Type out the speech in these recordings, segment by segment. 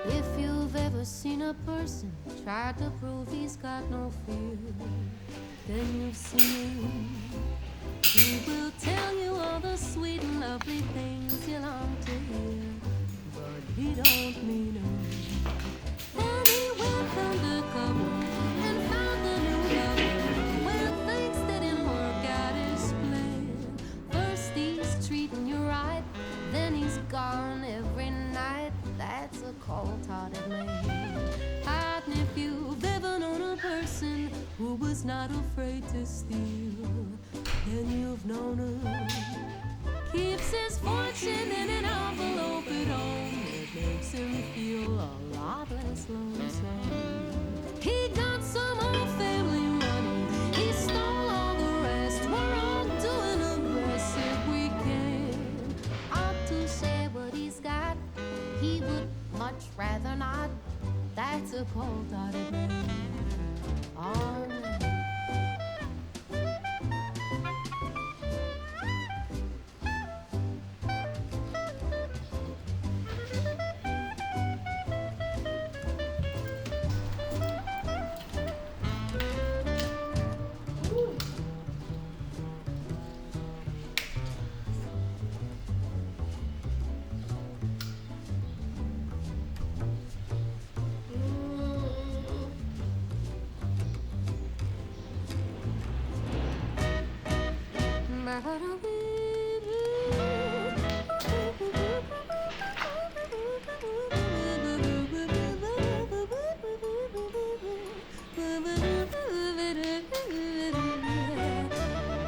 If you've ever seen a person try to prove he's got no fear, then you've seen him. He will tell you all the sweet and lovely things you long to hear, but he don't mean them. Then he went undercover and found the new lover when things didn't work out his plan. First he's treating you right, then he's gone every night. That's a cold-hearted man. And if you've ever known a person who was not afraid to steal, then you've known him. Keeps his fortune in an envelope at home. It makes him feel a lot less lonesome. He got some old family money. He stole all the rest. We're all doing the best that we can. Ought to share what he's got. He would much rather not. That's a cold-hearted man. Oh, man.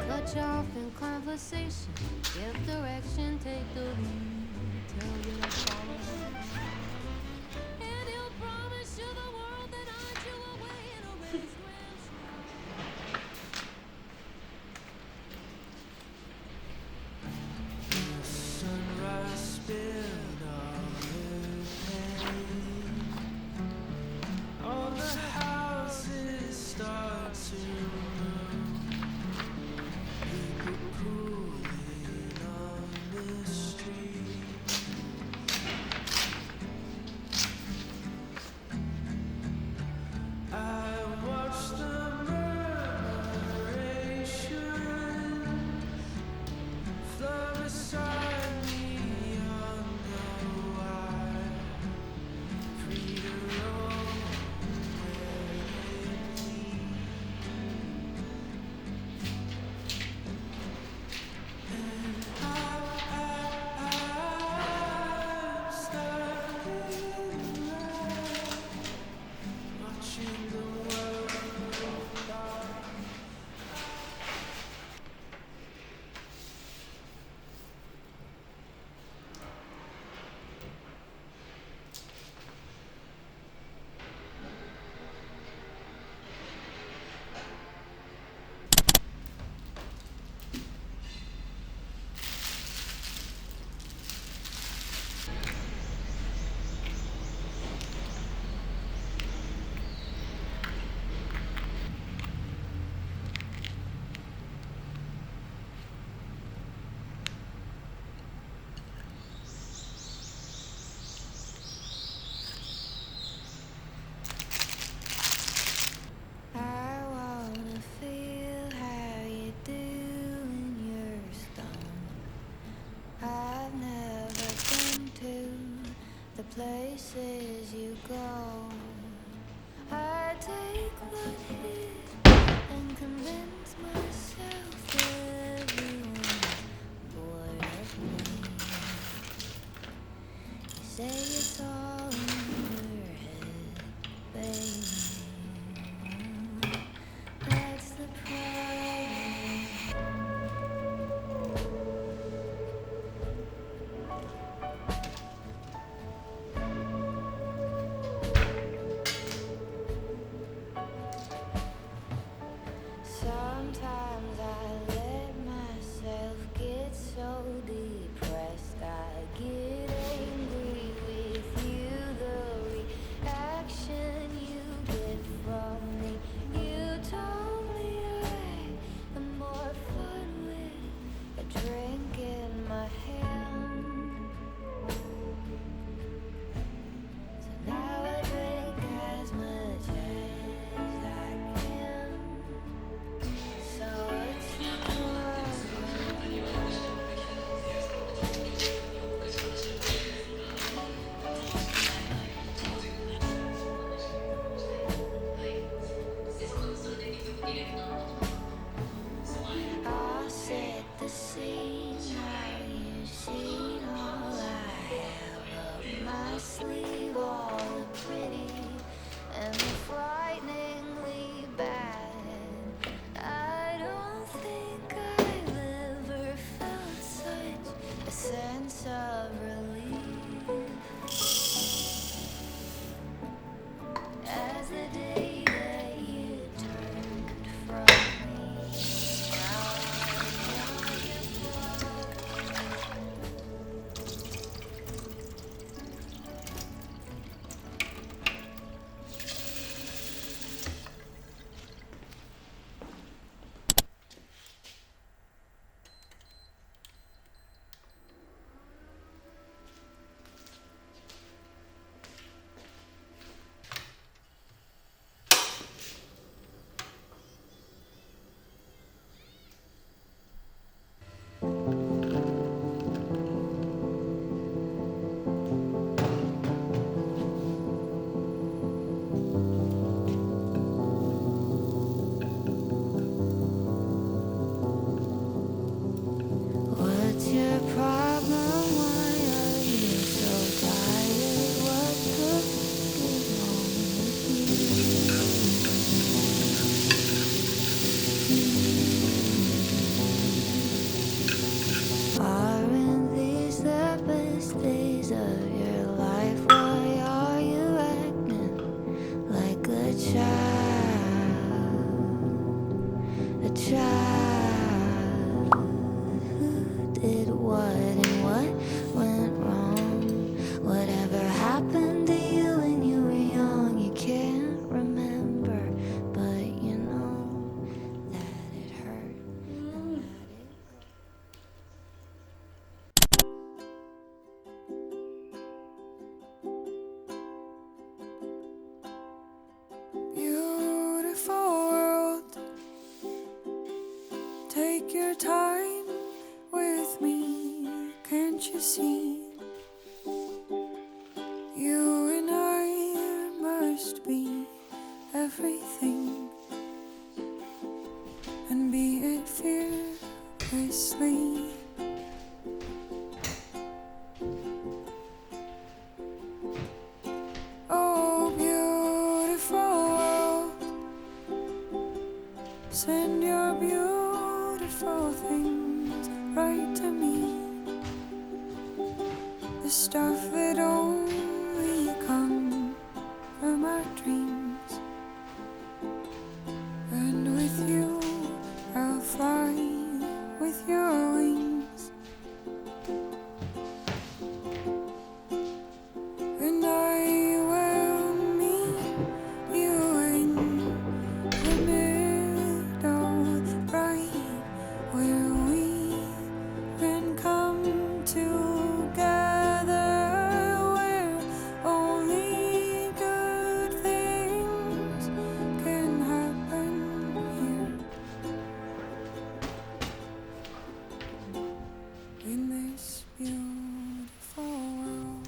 Cut you off in conversation, give direction, take the lead, tell you to follow him. And he'll promise you the world that hides you away in a wasteland. Sunrise spilled all her pain on the houses start to move. People cooling on the street. I watched the murmuration flow beside me on the wire, free to roam where it leads. And I'm standing around, watching the world go by. I wanna feel how you do when you're stoned. I've never been to the places you go. I take one hit and convince myself everyone's bored of me. You say it's all in your head, baby. That's the problem. Sometimes Take your time with me, can't you see? You and I must be everything, and be it fearlessly. Oh, beautiful world, send your beautiful things right to me. The stuff that only comes from our dreams. And with you, I'll fly with your wings. And I will meet you in the middle, right where we can come together, where only good things can happen here. In this beautiful world.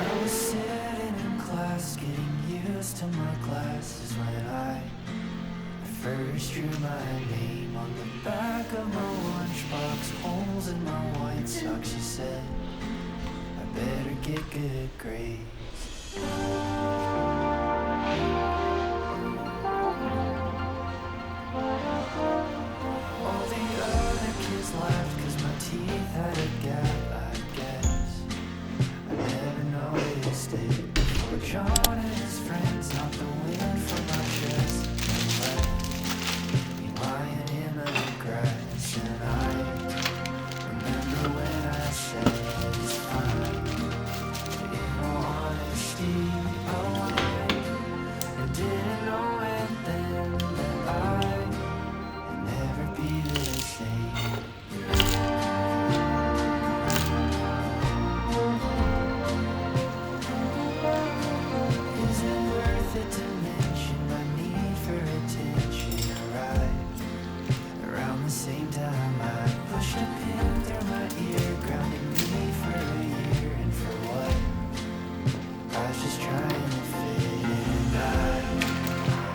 I was sitting in class, getting used to my glasses when I first drew my name on the back of my lunchbox, holes in my white socks. She said, I better get good grades. All the other kids laughed 'cause my teeth had a gap, I guess. I never noticed it before John and his friends knocked the wind from my chest and left me lying in the grass. And I remember when I said it's fine. In all honesty, I lied and didn't know it then that I'd never be the same. Is it worth it to mention my need for attention? Arrived around the same time I pushed a pin through my ear, grounding me for a year. And for what? I was just trying to fit in. I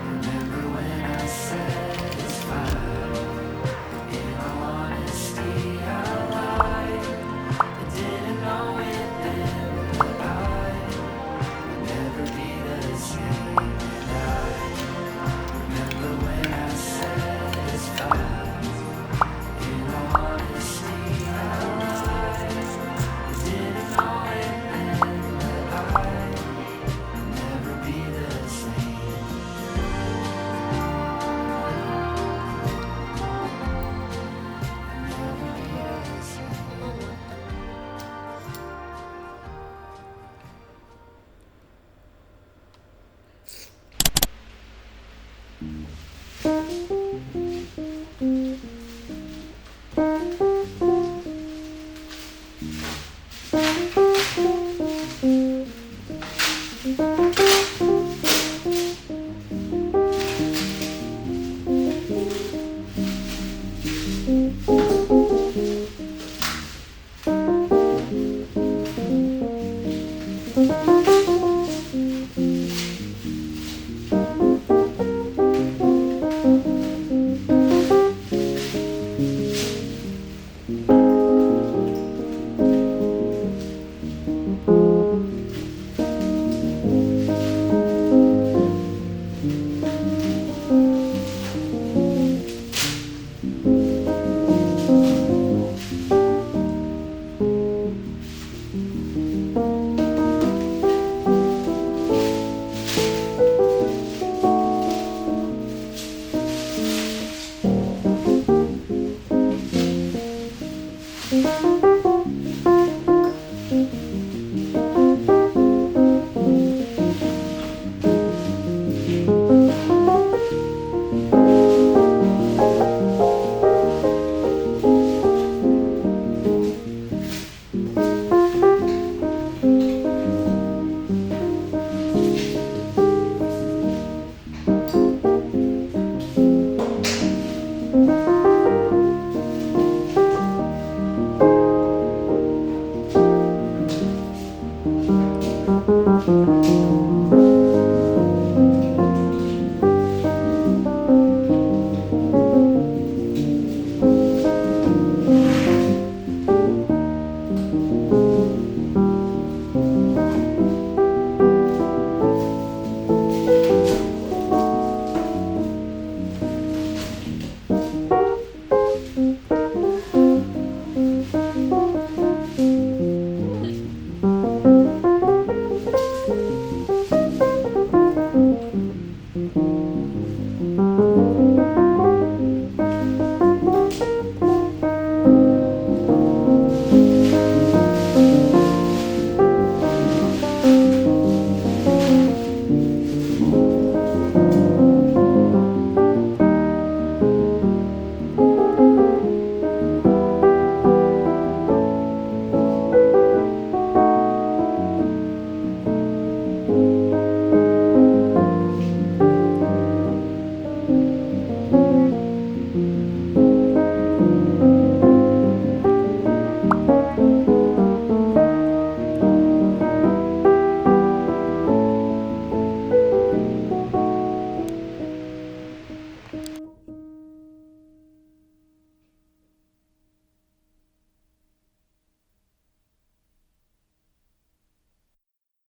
remember when I said it's fine. In all honesty, I lied. I didn't know it then, but I'd never be Thank